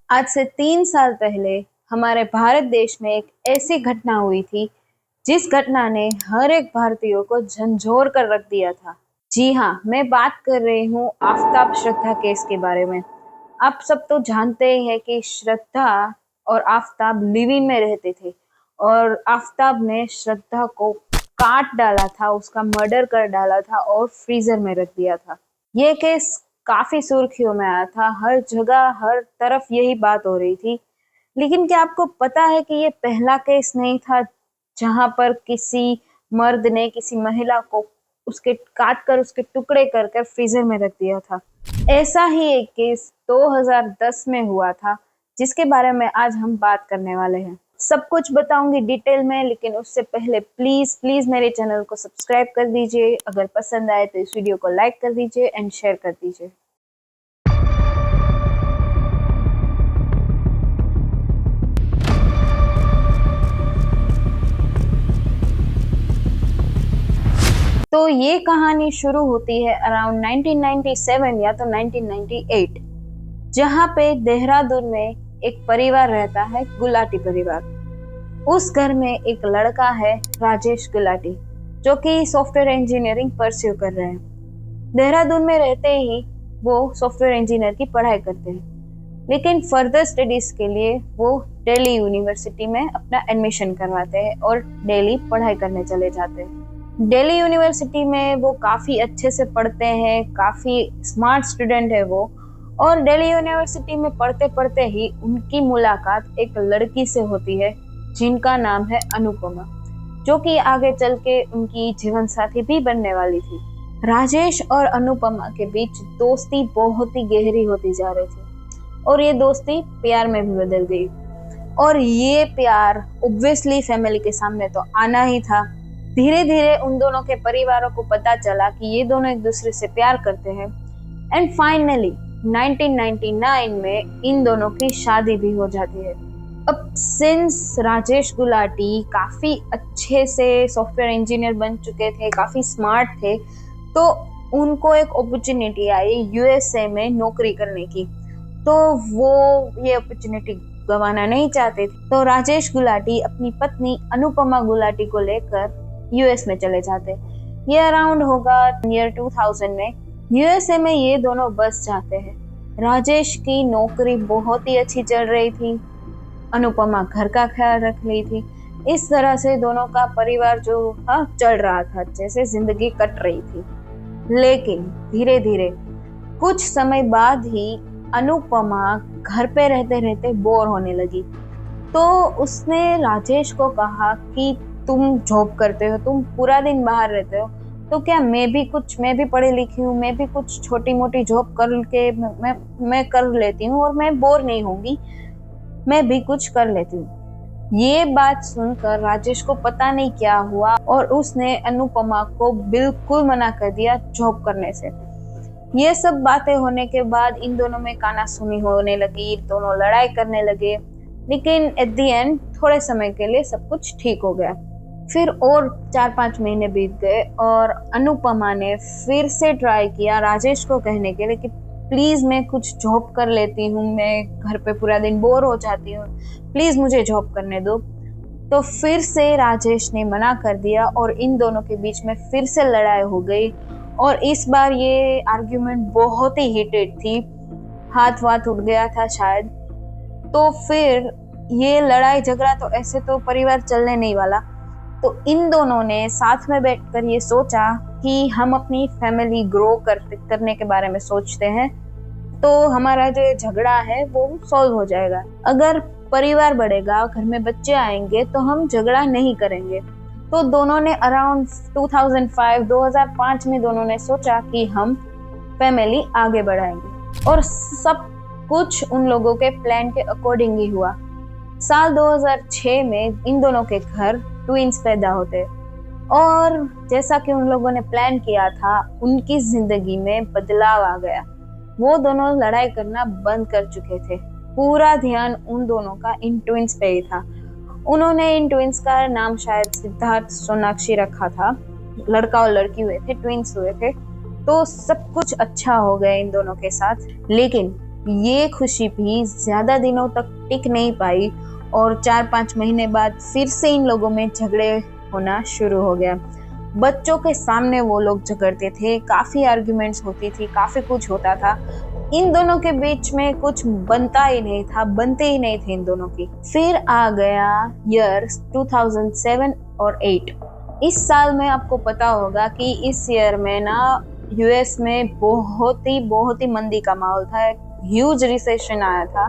आज से 3 साल पहले हमारे भारत देश में एक ऐसी घटना हुई थी जिस घटना ने हर एक भारतीय को झंझोर कर रख दिया था। जी हाँ, मैं बात कर रही हूँ आफताब श्रद्धा केस के बारे में। आप सब तो जानते ही हैं कि श्रद्धा और आफताब लिव इन में रहते थे और आफताब ने श्रद्धा को काट डाला था, उसका मर्डर कर डाला था और फ्रीजर में रख दिया था। ये केस काफी सुर्खियों में आया था, हर जगह हर तरफ यही बात हो रही थी। लेकिन क्या आपको पता है कि ये पहला केस नहीं था जहां पर किसी मर्द ने किसी महिला को उसके काट कर उसके टुकड़े कर कर फ्रीजर में रख दिया था। ऐसा ही एक केस 2010 में हुआ था जिसके बारे में आज हम बात करने वाले हैं। सब कुछ बताऊंगी डिटेल में, लेकिन उससे पहले प्लीज प्लीज मेरे चैनल को सब्सक्राइब कर दीजिए। अगर पसंद आए तो इस वीडियो को लाइक कर दीजिए एंड शेयर कर दीजिए। तो ये कहानी शुरू होती है अराउंड 1997 या तो 1998, जहाँ पे देहरादून में एक परिवार रहता है, गुलाटी परिवार। उस घर में एक लड़का है, राजेश गुलाटी, जो कि सॉफ्टवेयर इंजीनियरिंग परस्यू कर रहे हैं। देहरादून में रहते ही वो सॉफ्टवेयर इंजीनियर की पढ़ाई करते हैं, लेकिन फर्दर स्टडीज के लिए वो दिल्ली यूनिवर्सिटी में अपना एडमिशन करवाते हैं और दिल्ली पढ़ाई करने चले जाते हैं। दिल्ली यूनिवर्सिटी में वो काफ़ी अच्छे से पढ़ते हैं, काफ़ी स्मार्ट स्टूडेंट है वो। और दिल्ली यूनिवर्सिटी में पढ़ते पढ़ते ही उनकी मुलाकात एक लड़की से होती है जिनका नाम है अनुपमा, जो कि आगे चल के उनकी जीवन साथी भी बनने वाली थी। राजेश और अनुपमा के बीच दोस्ती बहुत ही गहरी होती जा रही थी और ये दोस्ती प्यार में भी बदल गई। और ये प्यार ऑब्वियसली फैमिली के सामने तो आना ही था। धीरे धीरे उन दोनों के परिवारों को पता चला कि ये दोनों एक दूसरे से प्यार करते हैं एंड फाइनली 1999 में इन दोनों की शादी भी हो जाती है। अब सिंस राजेश गुलाटी काफ़ी अच्छे से सॉफ्टवेयर इंजीनियर बन चुके थे, काफ़ी स्मार्ट थे, तो उनको एक अपॉर्चुनिटी आई यूएसए में नौकरी करने की। तो वो ये अपॉर्चुनिटी गंवाना नहीं चाहते थे, तो राजेश गुलाटी अपनी पत्नी अनुपमा गुलाटी को लेकर यूएस में चले जाते। ये अराउंड होगा ईयर 2000 में। यूएसए में ये दोनों बस जाते हैं। राजेश की नौकरी बहुत ही अच्छी चल रही थी, अनुपमा घर का ख्याल रख रही थी। इस तरह से दोनों का परिवार जो चल रहा था, अच्छे से जिंदगी कट रही थी। लेकिन धीरे धीरे कुछ समय बाद ही अनुपमा घर पे रहते रहते बोर होने लगी। तो उसने राजेश को कहा कि तुम जॉब करते हो, तुम पूरा दिन बाहर रहते हो, तो क्या मैं भी पढ़ी लिखी हूँ, मैं भी कुछ छोटी मोटी जॉब कर के मैं कर लेती हूँ और मैं बोर नहीं होंगी, मैं भी कुछ कर लेती हूँ। ये बात सुनकर राजेश को पता नहीं क्या हुआ और उसने अनुपमा को बिल्कुल मना कर दिया जॉब करने से। ये सब बातें होने के बाद इन दोनों में कानासुनी होने लगी, दोनों लड़ाई करने लगे, लेकिन एट द एंड थोड़े समय के लिए सब कुछ ठीक हो गया। फिर और 4-5 महीने बीत गए और अनुपमा ने फिर से ट्राई किया राजेश को कहने के लिए कि प्लीज मैं कुछ जॉब कर लेती हूँ, मैं घर पे पूरा दिन बोर हो जाती हूँ, प्लीज मुझे जॉब करने दो। तो फिर से राजेश ने मना कर दिया और इन दोनों के बीच में फिर से लड़ाई हो गई और इस बार ये आर्ग्यूमेंट बहुत ही हीटेड थी, हाथ वाथ उठ गया था शायद। तो फिर ये लड़ाई झगड़ा तो ऐसे तो परिवार चलने नहीं वाला, तो इन दोनों ने साथ में बैठकर ये सोचा कि हम अपनी फैमिली ग्रो करने के बारे में सोचते हैं, तो हमारा जो झगड़ा है वो सॉल्व हो जाएगा। अगर परिवार बढ़ेगा, घर में बच्चे आएंगे, तो हम झगड़ा नहीं करेंगे। तो दोनों ने अराउंड 2005 में दोनों ने सोचा कि हम फैमिली आगे बढ़ाएंगे और सब कुछ उन लोगों के प्लान के अकॉर्डिंग ही हुआ। साल 2006 में इन दोनों के घर ट्विंस पैदा होते और जैसा कि उन लोगों ने प्लान किया था, उनकी जिंदगी में बदलाव आ गया। वो दोनों लड़ाई करना बंद कर चुके थे, पूरा ध्यान उन दोनों का इन ट्विंस पे ही था। उन्होंने इन ट्विंस का नाम शायद सिद्धार्थ सोनाक्षी रखा था, लड़का और लड़की हुए थे, ट्विंस हुए थे। तो सब कुछ अच्छा हो गया इन दोनों के साथ। लेकिन ये खुशी भी ज़्यादा दिनों तक टिक नहीं पाई और 4-5 महीने बाद फिर से इन लोगों में झगड़े होना शुरू हो गया। बच्चों के सामने वो लोग झगड़ते थे, काफ़ी आर्ग्यूमेंट्स होती थी, काफ़ी कुछ होता था। इन दोनों के बीच में कुछ बनता ही नहीं था, बनते ही नहीं थे इन दोनों की। फिर आ गया ईयर 2007 और 8। इस साल में आपको पता होगा कि इस ईयर में ना यूएस में बहुत ही मंदी का माहौल था, ह्यूज रिसेशन आया था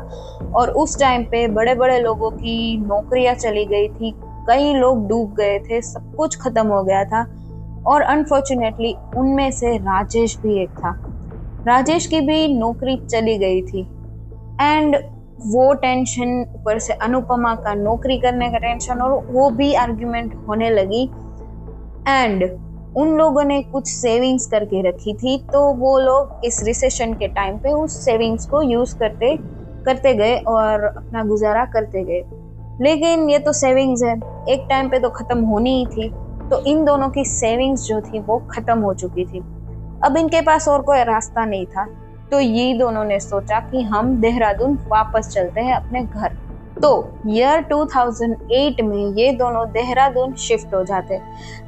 और उस टाइम पे बड़े बड़े लोगों की नौकरियां चली गई थी, कई लोग डूब गए थे, सब कुछ खत्म हो गया था और अनफॉर्चुनेटली उनमें से राजेश भी एक था। राजेश की भी नौकरी चली गई थी एंड वो टेंशन, ऊपर से अनुपमा का नौकरी करने का टेंशन और वो भी आर्ग्यूमेंट होने लगी। एंड उन लोगों ने कुछ सेविंग्स करके रखी थी, तो वो लोग इस रिसेशन के टाइम पे उस सेविंग्स को यूज करते गए और अपना गुजारा करते गए। लेकिन ये तो सेविंग्स है, एक टाइम पे तो खत्म होनी ही थी। तो इन दोनों की सेविंग्स जो थी वो खत्म हो चुकी थी। अब इनके पास और कोई रास्ता नहीं था, तो ये दोनों ने सोचा कि हम देहरादून वापस चलते हैं अपने घर। तो ईयर 2008 में ये दोनों देहरादून शिफ्ट हो जाते।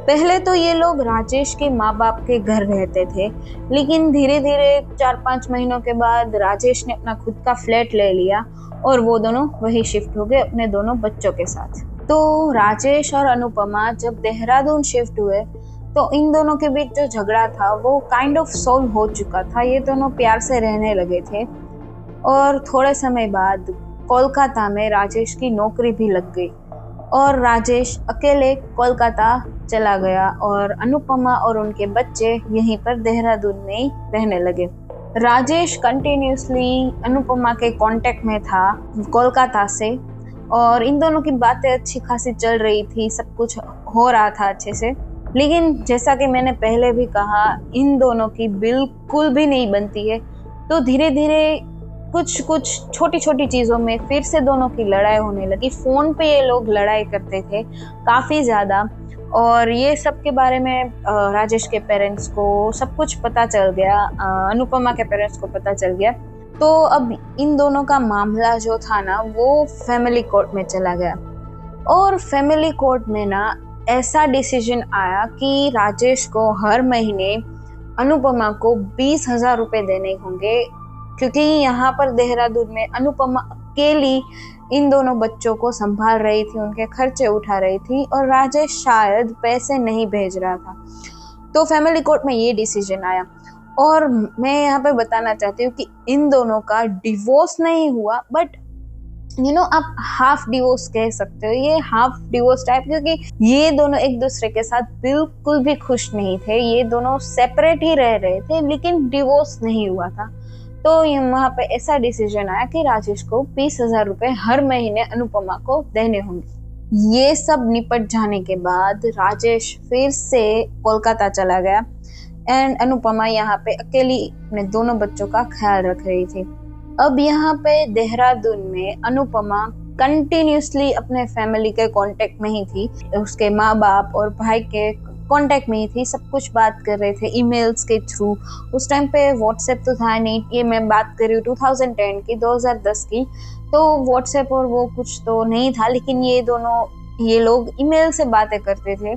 पहले तो ये लोग राजेश के माँ बाप के घर रहते थे, लेकिन धीरे धीरे 4-5 महीनों के बाद राजेश ने अपना खुद का फ्लैट ले लिया और वो दोनों वही शिफ्ट हो गए अपने दोनों बच्चों के साथ। तो राजेश और अनुपमा जब देहरादून शिफ्ट हुए तो इन दोनों के बीच जो झगड़ा था वो काइंड ऑफ सॉल्व हो चुका था। ये दोनों प्यार से रहने लगे थे और थोड़े समय बाद कोलकाता में राजेश की नौकरी भी लग गई और राजेश अकेले कोलकाता चला गया और अनुपमा और उनके बच्चे यहीं पर देहरादून में ही रहने लगे। राजेश कंटिन्यूसली अनुपमा के कांटेक्ट में था कोलकाता से और इन दोनों की बातें अच्छी खासी चल रही थी, सब कुछ हो रहा था अच्छे से। लेकिन जैसा कि मैंने पहले भी कहा, इन दोनों की बिल्कुल भी नहीं बनती है। तो धीरे धीरे कुछ छोटी छोटी चीज़ों में फिर से दोनों की लड़ाई होने लगी। फ़ोन पे ये लोग लड़ाई करते थे काफ़ी ज़्यादा और ये सब के बारे में राजेश के पेरेंट्स को सब कुछ पता चल गया, अनुपमा के पेरेंट्स को पता चल गया। तो अब इन दोनों का मामला जो था ना वो फैमिली कोर्ट में चला गया और फैमिली कोर्ट में ना ऐसा डिसीजन आया कि राजेश को हर महीने अनुपमा को 20,000 रुपये देने होंगे, क्योंकि यहाँ पर देहरादून में अनुपमा अकेली इन दोनों बच्चों को संभाल रही थी, उनके खर्चे उठा रही थी और राजेश शायद पैसे नहीं भेज रहा था। तो फैमिली कोर्ट में ये डिसीजन आया और मैं यहाँ पे बताना चाहती हूँ कि इन दोनों का डिवोर्स नहीं हुआ, बट आप हाफ डिवोर्स कह सकते हो, ये हाफ डिवोर्स टाइप, क्योंकि ये दोनों एक दूसरे के साथ बिल्कुल भी खुश नहीं थे। ये दोनों सेपरेट ही रह रहे थे लेकिन डिवोर्स नहीं हुआ था। तो वहाँ पे ऐसा डिसीजन आया कि राजेश को 20,000 रुपये हर महीने अनुपमा को देने होंगे। ये सब निपट जाने के बाद राजेश फिर से कोलकाता चला गया एंड अनुपमा यहाँ पे अकेली अपने दोनों बच्चों का ख्याल रख रही थी। अब यहाँ पे देहरादून में अनुपमा कंटिन्यूसली अपने फैमिली के कांटेक्ट में ही थी, उसके माँ बाप और भाई के कांटेक्ट में ही थी, सब कुछ बात कर रहे थे ईमेल्स के थ्रू। उस टाइम पे व्हाट्सएप तो था नहीं, ये मैं बात कर रही हूँ 2010 की, 2010 की, तो व्हाट्सएप और वो कुछ तो नहीं था, लेकिन ये लोग ईमेल से बातें करते थे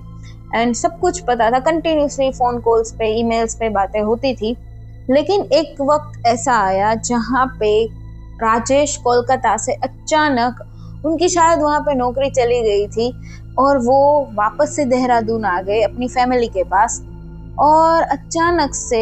एंड सब कुछ पता था, कंटिन्यूसली फ़ोन कॉल्स पे ईमेल्स पे बातें होती थी। लेकिन एक वक्त ऐसा आया जहाँ पे राजेश कोलकाता से अचानक, उनकी शायद वहाँ पे नौकरी चली गई थी और वो वापस से देहरादून आ गए अपनी फैमिली के पास और अचानक से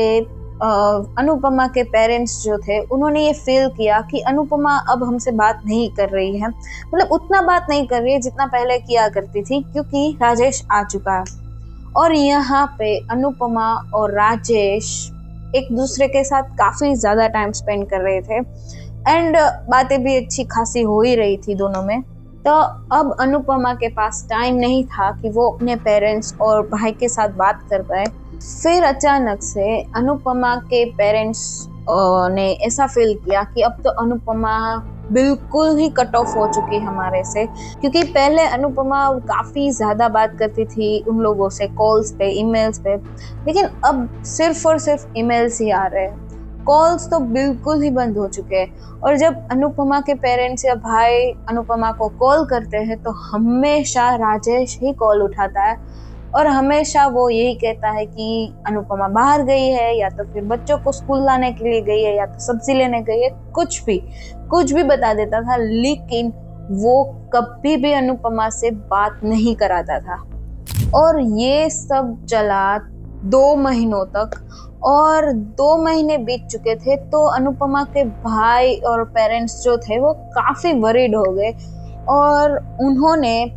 अनुपमा के पेरेंट्स जो थे उन्होंने ये फील किया कि अनुपमा अब हमसे बात नहीं कर रही है, मतलब उतना बात नहीं कर रही है जितना पहले किया करती थी, क्योंकि राजेश आ चुका है। और यहाँ पे अनुपमा और राजेश एक दूसरे के साथ काफ़ी ज़्यादा टाइम स्पेंड कर रहे थे एंड बातें भी अच्छी खासी हो ही रही थी दोनों में। तो अब अनुपमा के पास टाइम नहीं था कि वो अपने पेरेंट्स और भाई के साथ बात कर पाए। फिर अचानक से अनुपमा के पेरेंट्स ने ऐसा फील किया कि अब तो अनुपमा बिल्कुल ही कट ऑफ हो चुकी हमारे से, क्योंकि पहले अनुपमा काफ़ी ज़्यादा बात करती थी उन लोगों से कॉल्स पे, ईमेल्स पे, लेकिन अब सिर्फ और सिर्फ ईमेल्स ही आ रहे हैं, कॉल्स तो बिल्कुल ही बंद हो चुके हैं। और जब अनुपमा के पेरेंट्स या भाई अनुपमा को कॉल करते हैं तो हमेशा राजेश ही कॉल उठाता है और हमेशा वो यही कहता है कि अनुपमा बाहर गई है, या तो फिर बच्चों को स्कूल लाने के लिए गई है, या तो सब्जी लेने गई है, कुछ भी बता देता था। लेकिन वो कभी भी अनुपमा से बात नहीं कराता था। और ये सब चला 2 महीनों तक, और 2 महीने बीत चुके थे तो अनुपमा के भाई और पेरेंट्स जो थे वो काफी वरीड हो गए। और उन्होंने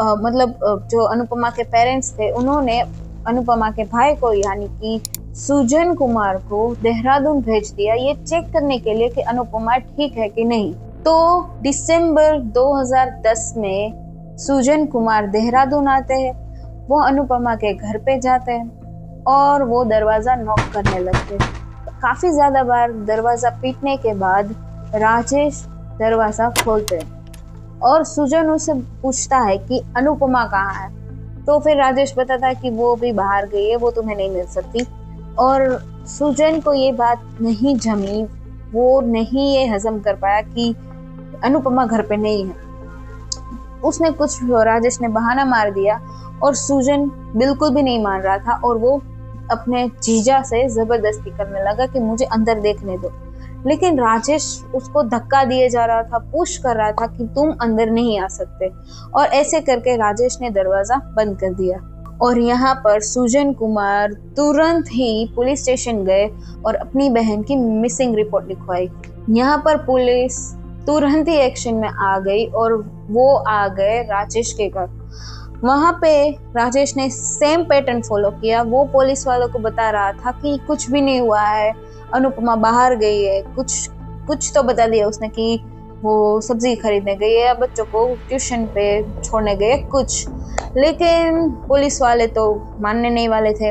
जो अनुपमा के पेरेंट्स थे उन्होंने अनुपमा के भाई को यानी कि सुजन कुमार को देहरादून भेज दिया ये चेक करने के लिए कि अनुपमा ठीक है कि नहीं। तो दिसंबर 2010 में सुजन कुमार देहरादून आते हैं, वो अनुपमा के घर पे जाते हैं और वो दरवाजा नॉक करने लगते हैं। काफी ज्यादा बार दरवाजा पीटने के बाद राजेश दरवाजा खोलते हैं और सुजन उसे पूछता है कि अनुपमा कहाँ है। तो फिर राजेश बताता है कि वो भी बाहर गई है, वो तुम्हें नहीं मिल सकती। और सुजन को ये बात नहीं जमी, वो नहीं ये हजम कर पाया कि अनुपमा घर पे नहीं है। उसने कुछ राजेश ने बहाना मार दिया और सुजन बिल्कुल भी नहीं मान रहा था और वो अपने जीजा से जबरदस्ती करने लगा कि मुझे अंदर देखने दो। लेकिन राजेश उसको धक्का दिए जा रहा था, पुश कर रहा था कि तुम अंदर नहीं आ सकते। और ऐसे करके राजेश ने दरवाजा बंद कर दिया। और यहाँ पर सुजन कुमार तुरंत ही पुलिस स्टेशन गए और अपनी बहन की मिसिंग रिपोर्ट लिखवाई। यहाँ पर पुलिस तुरंत ही एक्शन में आ गई और वो आ गए राजेश के घर। वहां पे राजेश ने सेम पैटर्न फॉलो किया। वो पुलिस वालों को बता रहा था कि कुछ भी नहीं हुआ है, अनुपमा बाहर गई है। कुछ तो बता दिया उसने कि वो सब्जी खरीदने गई है या बच्चों को ट्यूशन पे छोड़ने गई कुछ। लेकिन पुलिस वाले तो मानने नहीं वाले थे।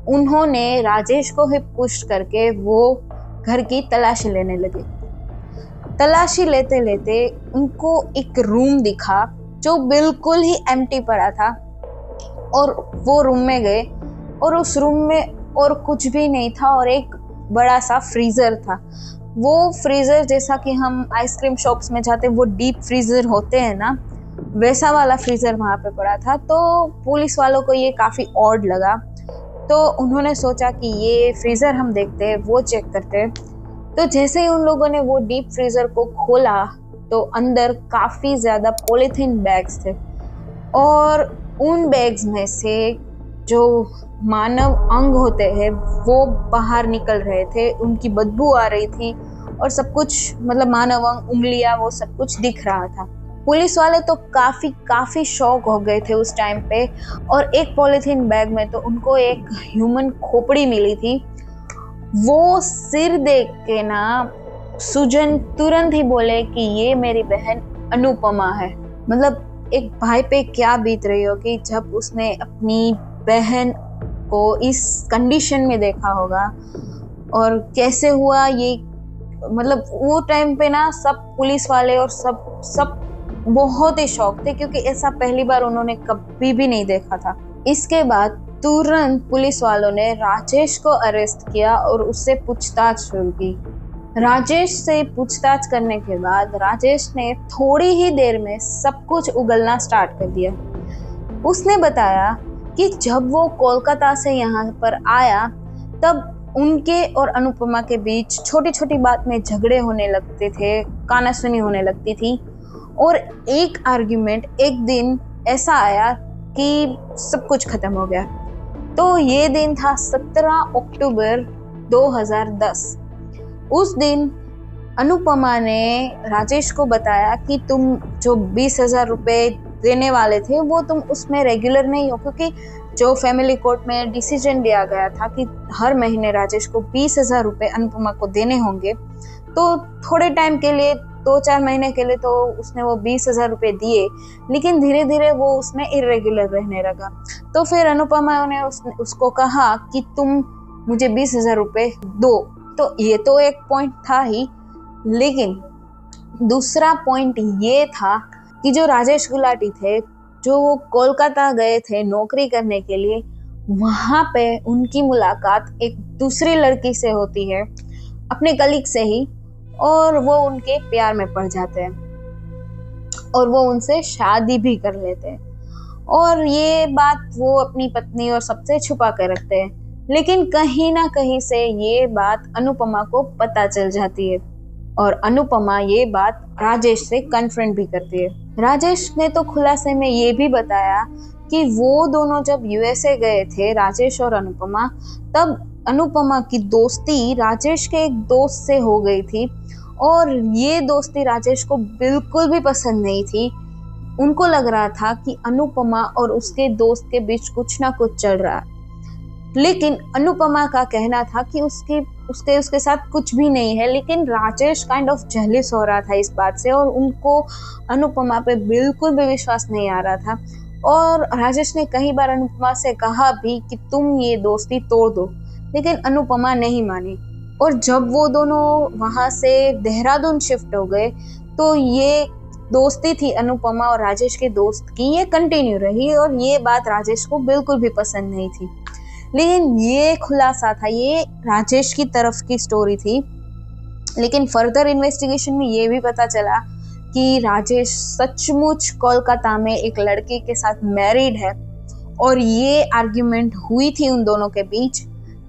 उन्होंने राजेश को ही पुश करके वो घर की तलाशी लेने लगे। तलाशी लेते लेते उनको एक रूम दिखा जो बिल्कुल ही एम्प्टी पड़ा था और वो रूम में गए और उस रूम में और कुछ भी नहीं था और एक बड़ा सा फ्रीजर था। वो फ्रीजर जैसा कि हम आइसक्रीम शॉप्स में जाते वो डीप फ्रीजर होते हैं ना, वैसा वाला फ्रीजर वहां पे पड़ा था। तो पुलिस वालों को ये काफी ऑड लगा, तो उन्होंने सोचा कि ये फ्रीजर हम देखते हैं, वो चेक करते हैं। तो जैसे ही उन लोगों ने वो डीप फ्रीजर को खोला तो अंदर काफी ज्यादा पॉलीथीन बैग्स थे और उन बैग्स में से जो मानव अंग होते हैं वो बाहर निकल रहे थे, उनकी बदबू आ रही थी और सब कुछ मानव अंग, उंगलियां, वो सब कुछ दिख रहा था। पुलिस वाले तो काफी शॉक हो गए थे उस टाइम पे। और एक पॉलीथीन बैग में तो उनको एक ह्यूमन खोपड़ी मिली थी। वो सिर देख के ना सुजन तुरंत ही बोले कि ये मेरी बहन अनुपमा है। एक भाई पे क्या बीत रही होगी जब उसने अपनी बहन को इस कंडीशन में देखा होगा और कैसे हुआ ये। वो टाइम पे ना सब पुलिस वाले और सब बहुत ही शॉक थे क्योंकि ऐसा पहली बार उन्होंने कभी भी नहीं देखा था। इसके बाद तुरंत पुलिस वालों ने राजेश को अरेस्ट किया और उससे पूछताछ शुरू की। राजेश से पूछताछ करने के बाद राजेश ने थोड़ी ही देर में सब कुछ उगलना स्टार्ट कर दिया। उसने बताया कि जब वो कोलकाता से यहाँ पर आया तब उनके और अनुपमा के बीच छोटी छोटी बात में झगड़े होने लगते थे, कानासुनी होने लगती थी। और एक आर्ग्यूमेंट एक दिन ऐसा आया कि सब कुछ खत्म हो गया। तो ये दिन था 17 अक्टूबर 2010। उस दिन अनुपमा ने राजेश को बताया कि तुम जो 20,000 रुपए देने वाले थे वो तुम उसमें रेगुलर नहीं हो, क्योंकि जो फैमिली कोर्ट में डिसीजन दिया गया था कि हर महीने राजेश को 20,000 रुपए अनुपमा को देने होंगे। तो थोड़े टाइम के लिए 2-4 महीने के लिए तो उसने वो 20,000 रुपए दिए, लेकिन धीरे धीरे वो उसमें इरेगुलर रहने लगा। तो फिर अनुपमा ने उसको कहा कि तुम मुझे 20,000 रुपए दो। तो ये तो एक पॉइंट था ही, लेकिन दूसरा पॉइंट ये था कि जो राजेश गुलाटी थे जो वो कोलकाता गए थे नौकरी करने के लिए, वहाँ पे उनकी मुलाकात एक दूसरी लड़की से होती है अपने कलीग से ही, और वो उनके प्यार में पड़ जाते हैं और वो उनसे शादी भी कर लेते हैं। और ये बात वो अपनी पत्नी और सबसे छुपा कर रखते हैं, लेकिन कहीं ना कहीं से ये बात अनुपमा को पता चल जाती है और अनुपमा ये बात राजेश से कन्फ्रंट भी करती है। राजेश ने तो खुलासे में ये भी बताया कि वो दोनों जब यूएसए गए थे, राजेश और अनुपमा, तब अनुपमा की दोस्ती राजेश के एक दोस्त से हो गई थी और ये दोस्ती राजेश को बिल्कुल भी पसंद नहीं थी। उनको लग रहा था कि अनुपमा और उसके दोस्त के बीच कुछ ना कुछ चल रहा है, लेकिन अनुपमा का कहना था कि उसके साथ कुछ भी नहीं है। लेकिन राजेश काइंड ऑफ जेलस हो रहा था इस बात से और उनको अनुपमा पे बिल्कुल भी विश्वास नहीं आ रहा था। और राजेश ने कई बार अनुपमा से कहा भी कि तुम ये दोस्ती तोड़ दो, लेकिन अनुपमा नहीं मानी। और जब वो दोनों वहां से देहरादून शिफ्ट हो गए तो ये दोस्ती थी अनुपमा और राजेश के दोस्त की, ये कंटिन्यू रही और ये बात राजेश को बिल्कुल भी पसंद नहीं थी। लेकिन ये खुलासा था, ये राजेश की तरफ की स्टोरी थी। लेकिन फर्दर इन्वेस्टिगेशन में ये भी पता चला कि राजेश सचमुच कोलकाता में एक लड़के के साथ मैरिड है और ये आर्ग्यूमेंट हुई थी उन दोनों के बीच।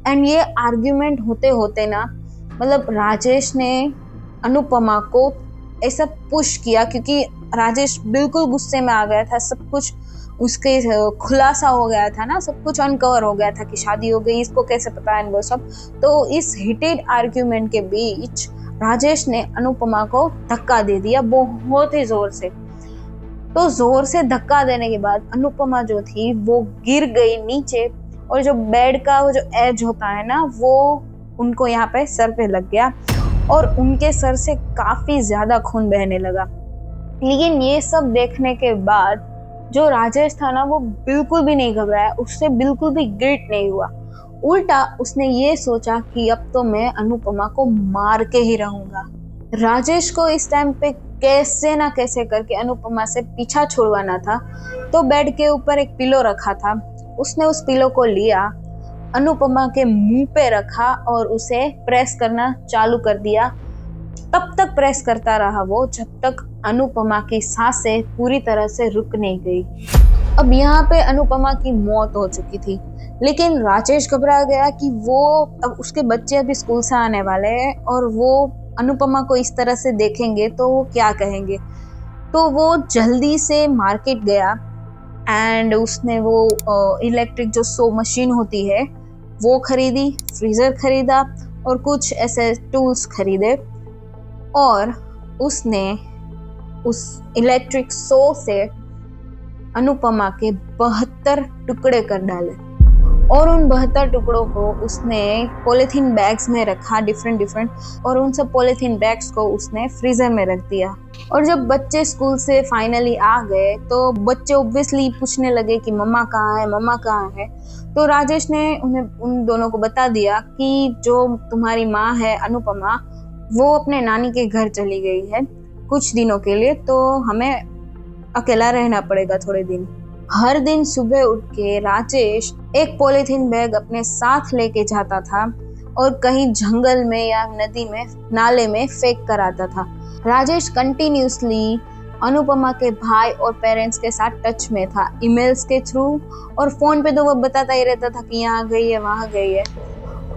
एंड ये आर्ग्यूमेंट होते होते ना, मतलब राजेश ने अनुपमा को ऐसा पुश किया, क्योंकि राजेश बिल्कुल गुस्से में आ गया था। सब कुछ उसके खुलासा हो गया था ना, सब कुछ अनकवर हो गया था कि शादी हो गई, इसको कैसे पता है वो सब। तो इस हीटेड आर्ग्यूमेंट के बीच राजेश ने अनुपमा को धक्का दे दिया बहुत ही जोर से। तो जोर से धक्का देने के बाद अनुपमा जो थी वो गिर गई नीचे और जो बेड का वो जो एज होता है ना, वो उनको यहाँ पे सर पे लग गया और उनके सर से काफी ज्यादा खून बहने लगा। लेकिन ये सब देखने के बाद जो राजेश था ना, वो बिल्कुल भी नहीं घबराया, उससे बिल्कुल भी गिल्ट नहीं हुआ। उल्टा उसने ये सोचा कि अब तो मैं अनुपमा को मार के ही रहूंगा। राजेश को इस टाइम पे कैसे ना कैसे करके अनुपमा से पीछा छुड़वाना था। तो बेड के ऊपर एक पिलो रखा था, उसने उस पिलो को लिया, अनुपमा के मुंह पे रखा और उसे प्रेस करना चालू कर दिया। तब तक प्रेस करता रहा वो जब तक अनुपमा की सांसें पूरी तरह से रुक नहीं गई। अब यहाँ पे अनुपमा की मौत हो चुकी थी, लेकिन राजेश घबरा गया कि वो अब उसके बच्चे अभी स्कूल से आने वाले हैं और वो अनुपमा को इस तरह से देखेंगे तो वो क्या कहेंगे। तो वो जल्दी से मार्केट गया एंड उसने वो इलेक्ट्रिक जो सो मशीन होती है वो खरीदी, फ्रीजर खरीदा और कुछ ऐसे टूल्स खरीदे और उसने उस इलेक्ट्रिक सो से अनुपमा के 72 टुकड़े कर डाले और उन 72 टुकड़ों को उसने पॉलीथीन बैग्स में रखा डिफरेंट, और उन सब पॉलीथीन बैग्स को उसने फ्रीजर में रख दिया। और जब बच्चे स्कूल से फाइनली आ गए तो बच्चे ऑब्वियसली पूछने लगे कि मम्मा कहाँ है, मम्मा कहाँ है। तो राजेश ने उन्हें उन दोनों को बता दिया कि जो तुम्हारी माँ है अनुपमा, वो अपने नानी के घर चली गई है कुछ दिनों के लिए, तो हमें अकेला रहना पड़ेगा थोड़े दिन। हर दिन सुबह उठ के राजेश एक पॉलीथीन बैग अपने साथ लेके जाता था और कहीं जंगल में या नदी में, नाले में फेंक कर आता था। राजेश कंटिन्यूसली अनुपमा के भाई और पेरेंट्स के साथ टच में था, ईमेल्स के थ्रू, और फोन पे तो वो बताता ही रहता था कि यहाँ गई है, वहाँ गई है।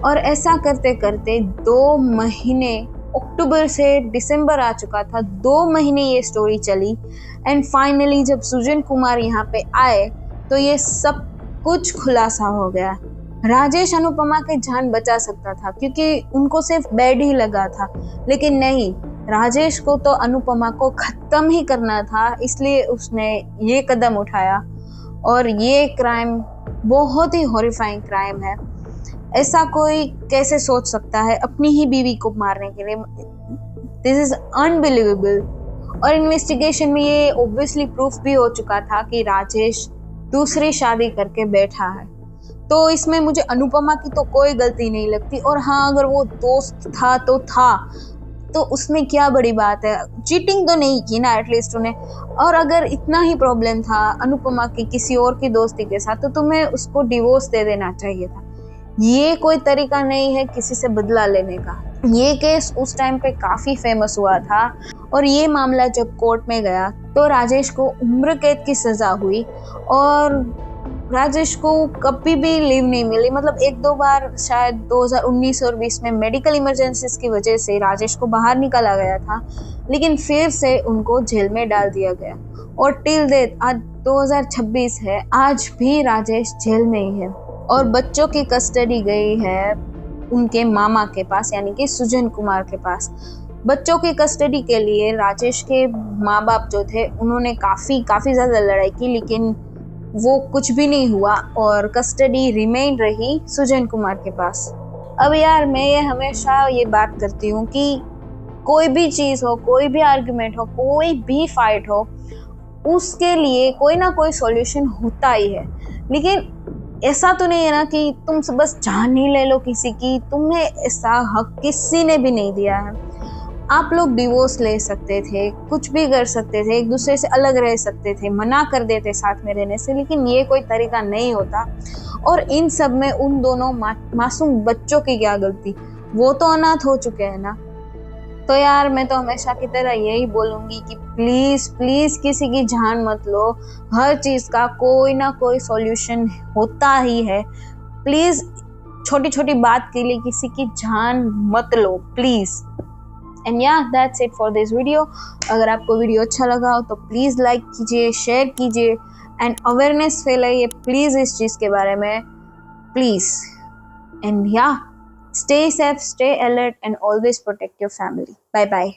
और ऐसा करते करते 2 महीने, अक्टूबर से दिसंबर आ चुका था, 2 महीने ये स्टोरी चली। एंड फाइनली जब सुजन कुमार यहाँ पे आए तो ये सब कुछ खुलासा हो गया। राजेश अनुपमा की जान बचा सकता था क्योंकि उनको सिर्फ बेड ही लगा था, लेकिन नहीं, राजेश को तो अनुपमा को खत्म ही करना था, इसलिए उसने ये कदम उठाया। और ये क्राइम बहुत ही हॉरिफाइंग क्राइम है। ऐसा कोई कैसे सोच सकता है अपनी ही बीवी को मारने के लिए? This is unbelievable. और इन्वेस्टिगेशन में ये ऑब्वियसली प्रूफ भी हो चुका था कि राजेश दूसरी शादी करके बैठा है। तो इसमें मुझे अनुपमा की तो कोई गलती नहीं लगती। और हाँ, अगर वो दोस्त था तो था, तो उसमें क्या बड़ी बात है, चीटिंग तो नहीं की ना एटलीस्ट उन्हें। और अगर इतना ही प्रॉब्लम था अनुपमा की किसी और की दोस्ती के साथ, तो तुम्हें उसको डिवोर्स दे देना चाहिए था। ये कोई तरीका नहीं है किसी से बदला लेने का। ये केस उस टाइम पे काफ़ी फेमस हुआ था और ये मामला जब कोर्ट में गया तो राजेश को उम्र कैद की सज़ा हुई और राजेश को कभी भी लीव नहीं मिली। मतलब एक दो बार शायद 2019 और 20 में मेडिकल इमरजेंसीज की वजह से राजेश को बाहर निकाला गया था, लेकिन फिर से उनको जेल में डाल दिया गया और टिल डेट आज 2026 है, आज भी राजेश जेल में ही है और बच्चों की कस्टडी गई है उनके मामा के पास, यानी कि सुजन कुमार के पास। बच्चों की कस्टडी के लिए राजेश के माँ बाप जो थे उन्होंने काफ़ी ज़्यादा लड़ाई की, लेकिन वो कुछ भी नहीं हुआ और कस्टडी रिमेन रही सुजन कुमार के पास। अब यार मैं ये हमेशा ये बात करती हूँ कि कोई भी चीज़ हो, कोई भी आर्गुमेंट हो, कोई भी फाइट हो, उसके लिए कोई ना कोई सॉल्यूशन होता ही है। लेकिन ऐसा तो नहीं है ना कि तुम बस जान ही ले लो किसी की, तुम्हें ऐसा हक किसी ने भी नहीं दिया है। आप लोग डिवोर्स ले सकते थे, कुछ भी कर सकते थे, एक दूसरे से अलग रह सकते थे, मना कर देते साथ में रहने से, लेकिन ये कोई तरीका नहीं होता। और इन सब में उन दोनों मासूम बच्चों की क्या गलती, वो तो अनाथ हो चुके हैं ना। तो यार मैं तो हमेशा की तरह यही बोलूँगी कि प्लीज़ प्लीज़ किसी की जान मत लो। हर चीज़ का कोई ना कोई सॉल्यूशन होता ही है। प्लीज़ छोटी छोटी बात के लिए किसी की जान मत लो प्लीज़। एंड या that's it for this video. अगर आपको वीडियो अच्छा लगा हो तो प्लीज़ लाइक कीजिए, शेयर कीजिए एंड अवेयरनेस फैलाइए प्लीज़ इस चीज़ के बारे में, प्लीज़। एंड या stay safe, stay alert and always protect your family. Bye bye.